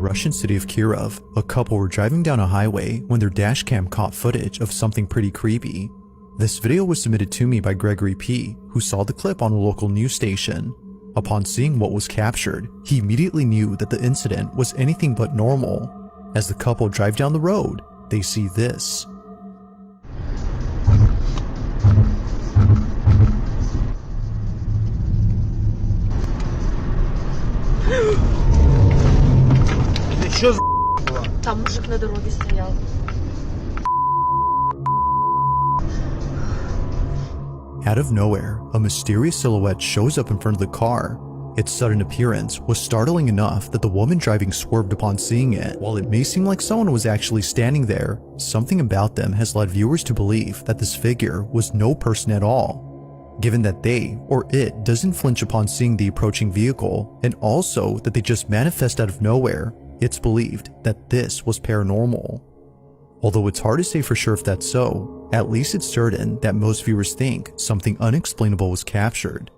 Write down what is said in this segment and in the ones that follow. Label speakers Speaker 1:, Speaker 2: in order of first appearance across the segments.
Speaker 1: Russian city of Kirov, a couple were driving down a highway when their dashcam caught footage of something pretty creepy. This video was submitted to me by Gregory P., who saw the clip on a local news station. Upon seeing what was captured, he immediately knew that the incident was anything but normal. As the couple drive down the road, they see this.
Speaker 2: Что за была?
Speaker 3: Там мужик на дороге стоял.
Speaker 1: Out of nowhere, a mysterious silhouette shows up in front of the car. Its sudden appearance was startling enough that the woman driving swerved upon seeing it. While it may seem like someone was actually standing there, something about them has led viewers to believe that this figure was no person at all, given that they, or it, doesn't flinch upon seeing the approaching vehicle, and also that they just manifest out of nowhere. It's believed that this was paranormal. Although it's hard to say for sure if that's so, at least it's certain that most viewers think something unexplainable was captured.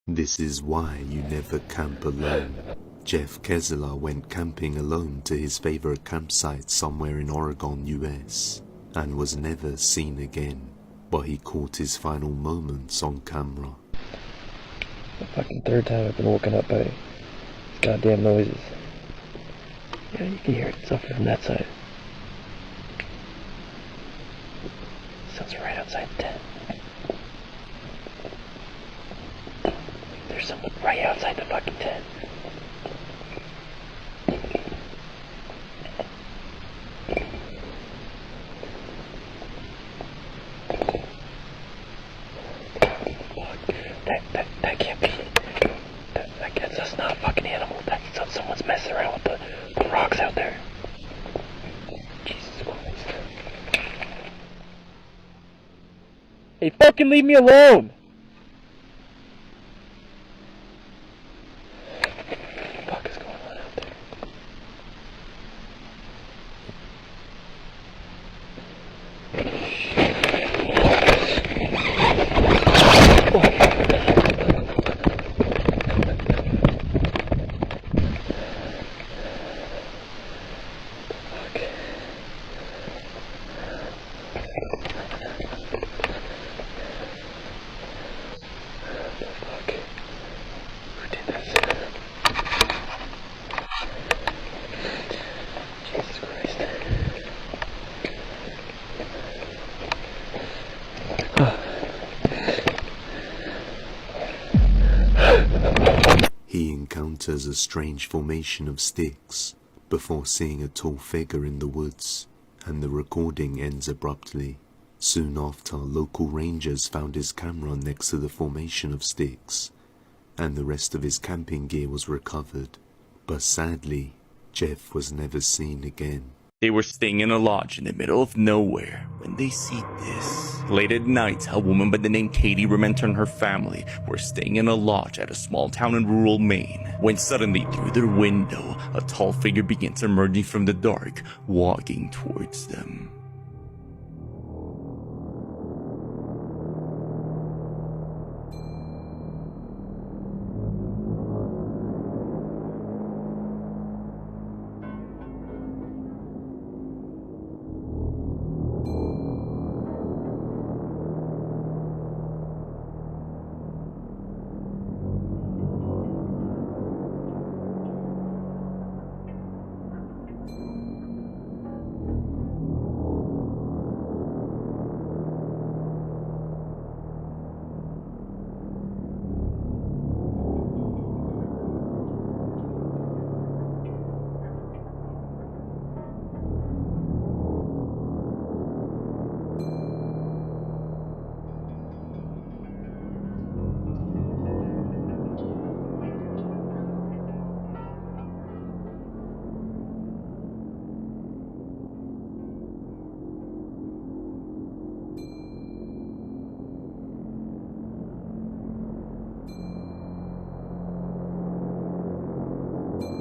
Speaker 4: This is why you never camp alone. Jeff Kesela went camping alone to his favorite campsite somewhere in Oregon, US, and was never seen again, but he caught his final moments on camera.
Speaker 5: The fucking third time I've been woken up by goddamn noises. Yeah, you can hear it. It's up from that side. Sounds right outside the tent. There's someone right outside the fucking tent. That can't be. I guess that's not a fucking animal. That's someone's messing around with the rocks out there. Jesus Christ. Hey, fucking leave me alone! What the fuck is going on out there?
Speaker 4: He encounters a strange formation of sticks before seeing a tall figure in the woods, and the recording ends abruptly. Soon after, local rangers found his camera next to the formation of sticks, and the rest of his camping gear was recovered. But sadly, Jeff was never seen again.
Speaker 6: They were staying in a lodge in the middle of nowhere when they see this. Late at night, a woman by the name Katie Rementer and her family were staying in a lodge at a small town in rural Maine, when suddenly through their window, a tall figure begins emerging from the dark, walking towards them.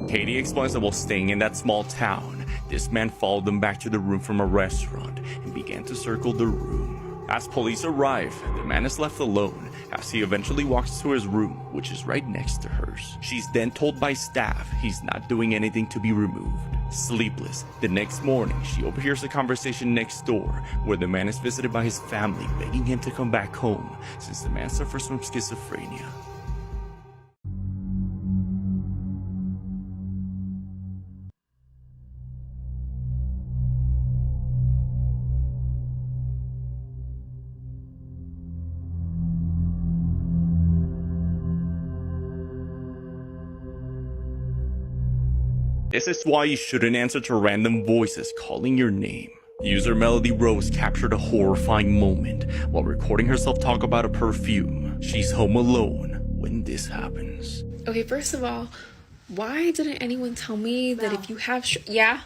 Speaker 6: Katie explains that while staying in that small town, this man followed them back to the room from a restaurant and began to circle the room. As police arrive, the man is left alone as he eventually walks to his room, which is right next to hers. She's then told by staff he's not doing anything to be removed. Sleepless, the next morning, she overhears a conversation next door where the man is visited by his family begging him to come back home since the man suffers from schizophrenia. This is why you shouldn't answer to random voices calling your name. User Melody Rose captured a horrifying moment while recording herself talk about a perfume. She's home alone when this happens.
Speaker 7: Okay, first of all, why didn't anyone tell me that if you have yeah?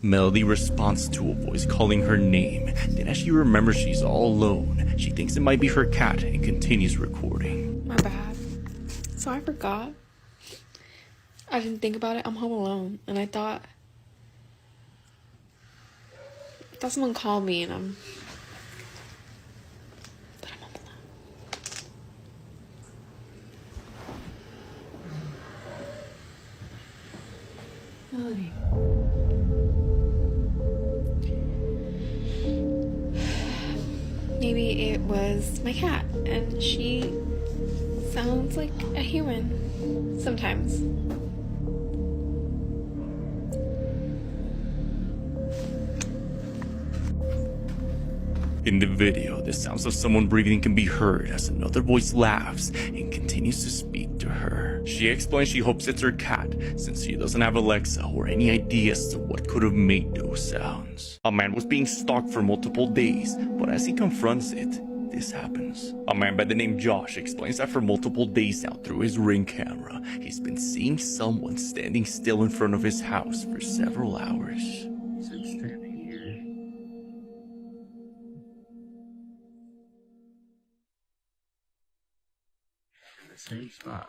Speaker 6: Melody responds to a voice calling her name. Then as she remembers she's all alone, she thinks it might be her cat and continues recording.
Speaker 7: My bad. So I forgot. I didn't think about it. I'm home alone. And I thought someone called me and I'm home alone. Melody. Maybe it was my cat and she sounds like a human sometimes.
Speaker 6: In the video, the sounds of someone breathing can be heard as another voice laughs and continues to speak to her. She explains she hopes it's her cat since she doesn't have Alexa or any idea as to what could have made those sounds. A man was being stalked for multiple days, but as he confronts it, this happens. A man by the name Josh explains that for multiple days now through his Ring camera, he's been seeing someone standing still in front of his house for several hours. Standing here. In the same spot.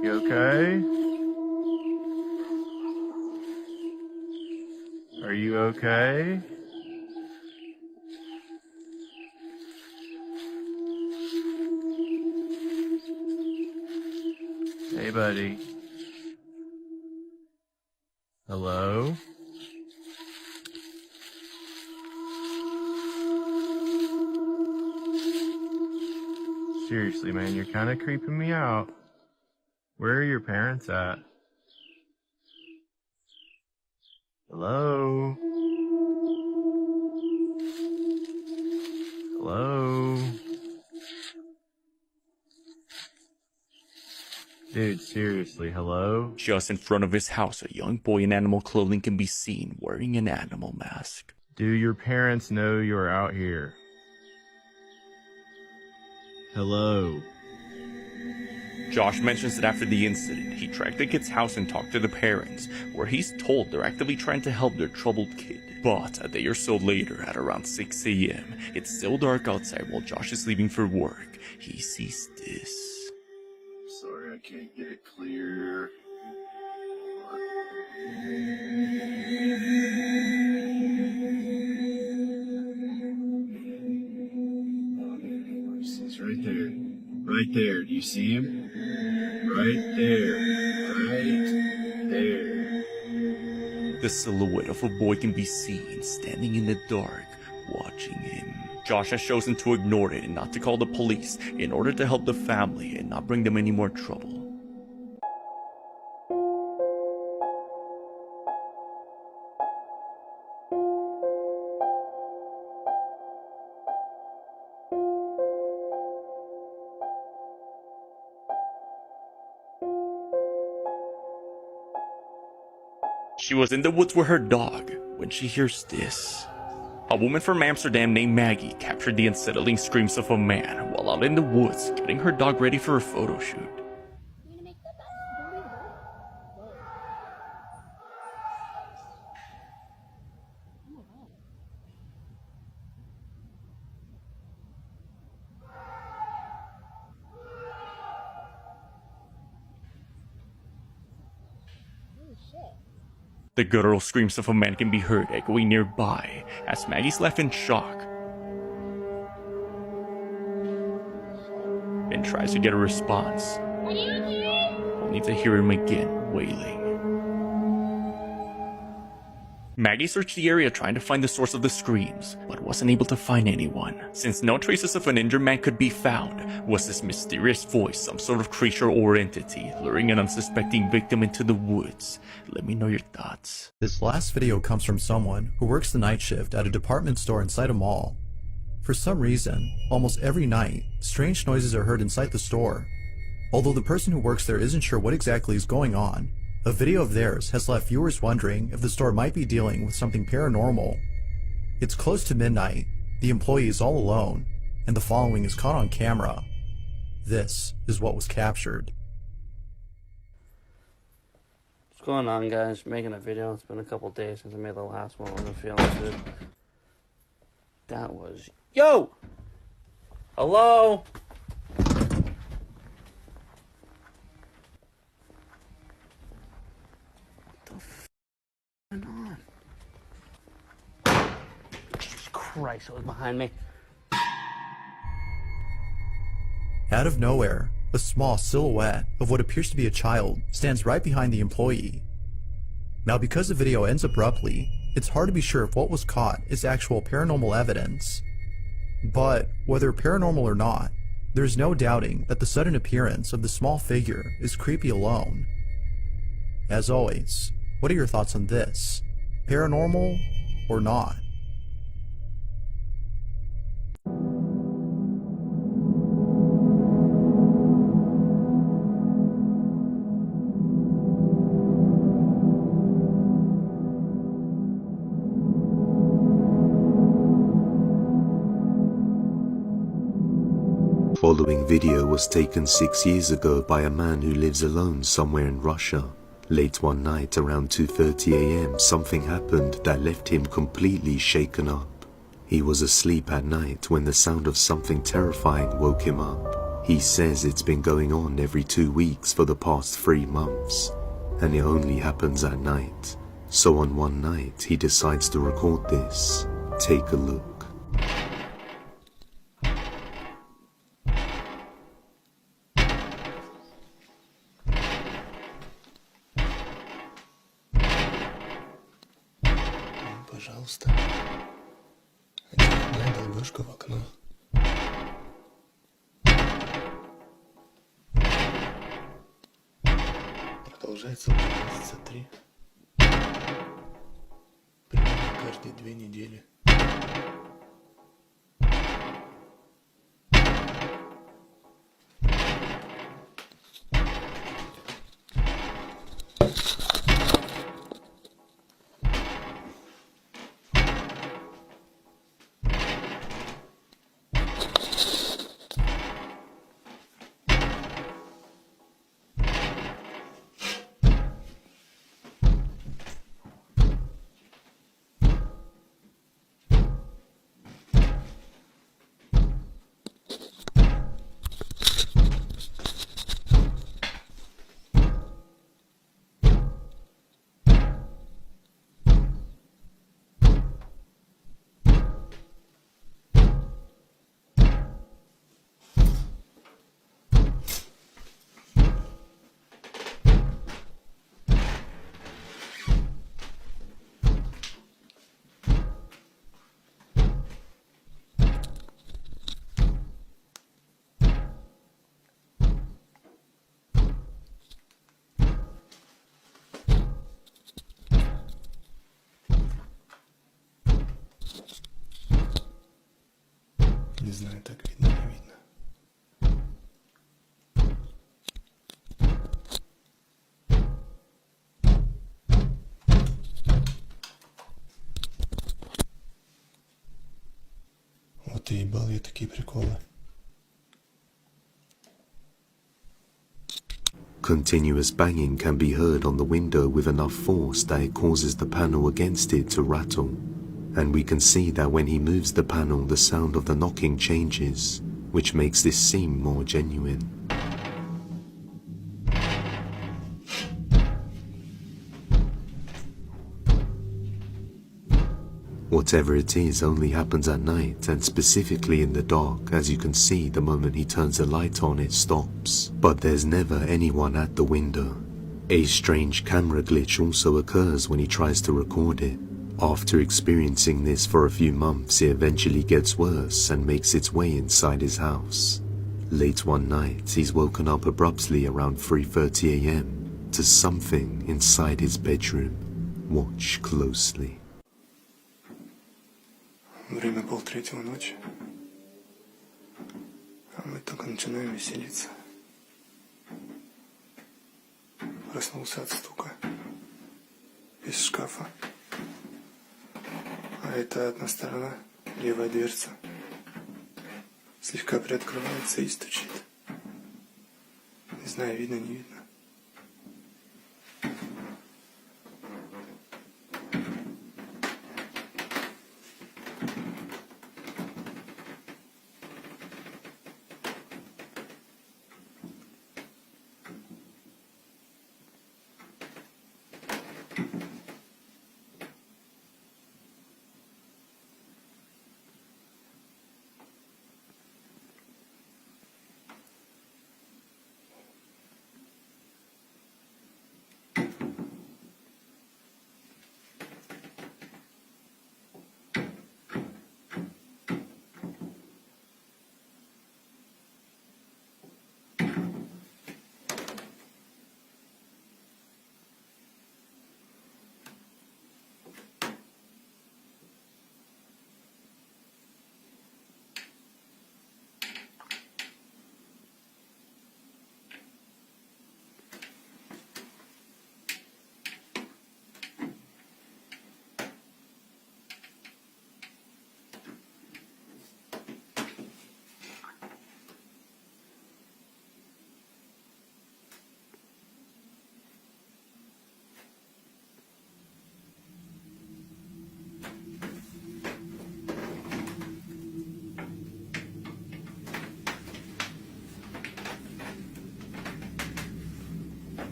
Speaker 2: You okay? Are you okay? Hey, buddy. Hello? Seriously, man, you're kind of creeping me out. Where are your parents at? Hello? Hello? Dude, seriously, hello?
Speaker 6: Just in front of his house, a young boy in animal clothing can be seen wearing an animal mask.
Speaker 2: Do your parents know you're out here? Hello?
Speaker 6: Josh mentions that after the incident, he tracked the kid's house and talked to the parents, where he's told they're actively trying to help their troubled kid. But a day or so later, at around 6 a.m., it's still dark outside while Josh is leaving for work. He sees this.
Speaker 2: Sorry, I can't get it clear. He's right there. Right there. Do you see him? Right there. Right there.
Speaker 6: The silhouette of a boy can be seen standing in the dark, watching him. Josh has chosen to ignore it and not to call the police in order to help the family and not bring them any more trouble. She was in the woods with her dog when she hears this. A woman from Amsterdam named Maggie captured the unsettling screams of a man while out in the woods getting her dog ready for a photo shoot. The guttural screams of a man can be heard echoing nearby as Maggie's left in shock and tries to get a response, only to hear him again wailing. Maggie searched the area trying to find the source of the screams, but wasn't able to find anyone. Since no traces of an injured man could be found, was this mysterious voice some sort of creature or entity luring an unsuspecting victim into the woods? Let me know your thoughts.
Speaker 1: This last video comes from someone who works the night shift at a department store inside a mall. For some reason, almost every night, strange noises are heard inside the store. Although the person who works there isn't sure what exactly is going on, a video of theirs has left viewers wondering if the store might be dealing with something paranormal. It's close to midnight, the employee is all alone, and the following is caught on camera. This is what was captured.
Speaker 8: What's going on, guys? Making a video. It's been a couple days since I made the last one. I'm feeling good. That was... Yo! Hello? Jesus Christ, it was behind me.
Speaker 1: Out of nowhere, a small silhouette of what appears to be a child stands right behind the employee. Now, because the video ends abruptly, it's hard to be sure if what was caught is actual paranormal evidence. But whether paranormal or not, there's no doubting that the sudden appearance of the small figure is creepy alone. As always, what are your thoughts on this? Paranormal or not?
Speaker 4: Following video was taken 6 years ago by a man who lives alone somewhere in Russia. Late one night around 2:30 a.m. something happened that left him completely shaken up. He was asleep at night when the sound of something terrifying woke him up. He says it's been going on every 2 weeks for the past 3 months, and it only happens at night. So on one night he decides to record this. Take a look.
Speaker 9: Пожалуйста, очередная долбежка в окно. Продолжается уже месяца 3. Примерно каждые 2 недели. Не знаю, так видно, не видно. ты ебал, я такие приколы.
Speaker 4: Continuous banging can be heard on the window with enough force that it causes the panel against it to rattle, and we can see that when he moves the panel the sound of the knocking changes, which makes this seem more genuine. Whatever it is only happens at night and specifically in the dark. As you can see, the moment he turns the light on it stops, but there's never anyone at the window. A strange camera glitch also occurs when he tries to record it. After experiencing this for a few months, it eventually gets worse and makes its way inside his house. Late one night, he's woken up abruptly around 3:30 a.m. to something inside his bedroom. Watch closely.
Speaker 9: Время 2:30 ночи. А мы только начинаем веселиться. Проснулся от стука. Из шкафа. А это одна сторона, левая дверца. Слегка приоткрывается и стучит. Не знаю, видно, не видно.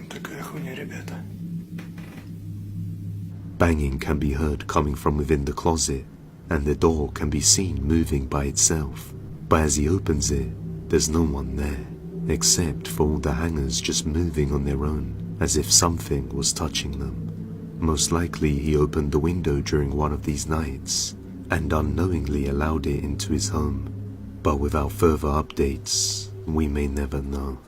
Speaker 9: Такая хуйня, ребята.
Speaker 4: Banging can be heard coming from within the closet, and the door can be seen moving by itself. But as he opens it, there's no one there, except for all the hangers just moving on their own, as if something was touching them. Most likely he opened the window during one of these nights, and unknowingly allowed it into his home. But without further updates, we may never know.